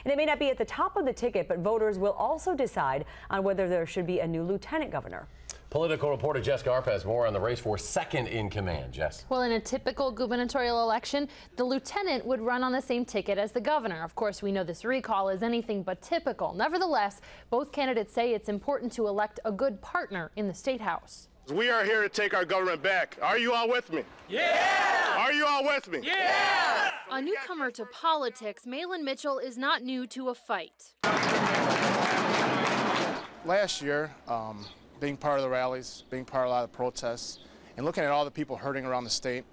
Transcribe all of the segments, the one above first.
And it may not be at the top of the ticket, but voters will also decide on whether there should be a new lieutenant governor. Political reporter Jess Garp has more on the race for second in command. Jess. Well, in a typical gubernatorial election, the lieutenant would run on the same ticket as the governor. Of course, we know this recall is anything but typical. Nevertheless, both candidates say it's important to elect a good partner in the state house. We are here to take our government back. Are you all with me? Yeah! Are you all with me? Yeah! A newcomer to politics, Malin Mitchell is not new to a fight. Last year, being part of the rallies, being part of a lot of the protests, and looking at all the people hurting around the state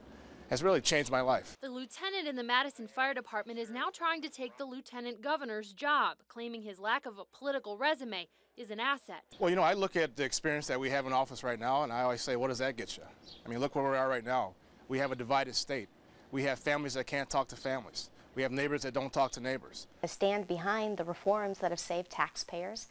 has really changed my life. The lieutenant in the Madison Fire Department is now trying to take the lieutenant governor's job, claiming his lack of a political resume is an asset. Well, you know, I look at the experience that we have in office right now, and I always say, what does that get you? I mean, look where we are right now. We have a divided state. We have families that can't talk to families. We have neighbors that don't talk to neighbors. I stand behind the reforms that have saved taxpayers,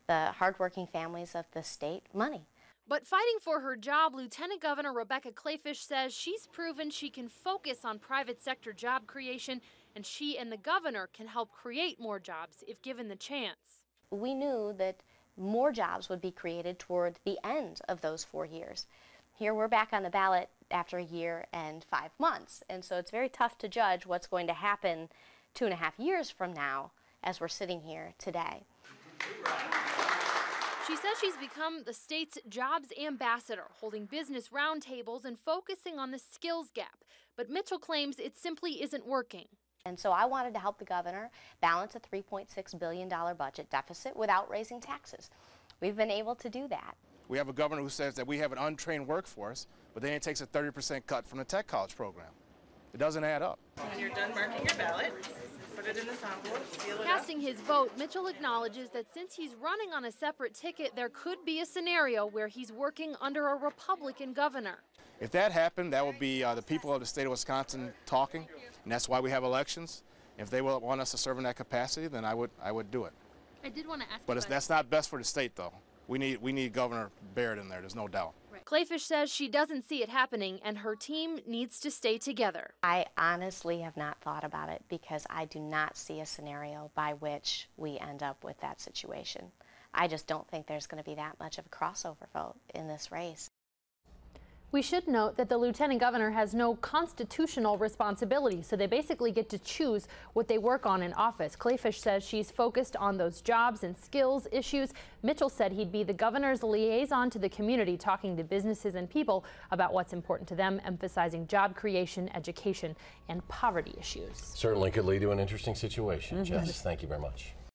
the hardworking families of the state, money. But fighting for her job, Lieutenant Governor Rebecca Kleefisch says she's proven she can focus on private sector job creation, and she and the governor can help create more jobs if given the chance. We knew that more jobs would be created toward the end of those 4 years. Here we're back on the ballot after a year and 5 months, and so it's very tough to judge what's going to happen 2.5 years from now as we're sitting here today. She says she's become the state's jobs ambassador, holding business roundtables and focusing on the skills gap. But Mitchell claims it simply isn't working. And so I wanted to help the governor balance a $3.6 billion budget deficit without raising taxes. We've been able to do that. We have a governor who says that we have an untrained workforce, but then he takes a 30% cut from the tech college program. It doesn't add up. When you're done marking your ballot, put it in this envelope, seal it up. Casting his vote, Mitchell acknowledges that since he's running on a separate ticket, there could be a scenario where he's working under a Republican governor. If that happened, that would be the people of the state of Wisconsin talking, and that's why we have elections. If they want us to serve in that capacity, then I would do it. I did want to ask, but that's not best for the state, though. We need Governor Barrett in there. There's no doubt. Right. Kleefisch says she doesn't see it happening, and her team needs to stay together. I honestly have not thought about it because I do not see a scenario by which we end up with that situation. I just don't think there's going to be that much of a crossover vote in this race. We should note that the lieutenant governor has no constitutional responsibility, so they basically get to choose what they work on in office. Kleefisch says she's focused on those jobs and skills issues. Mitchell said he'd be the governor's liaison to the community, talking to businesses and people about what's important to them, emphasizing job creation, education, and poverty issues. Certainly could lead to an interesting situation. Jess, thank you very much.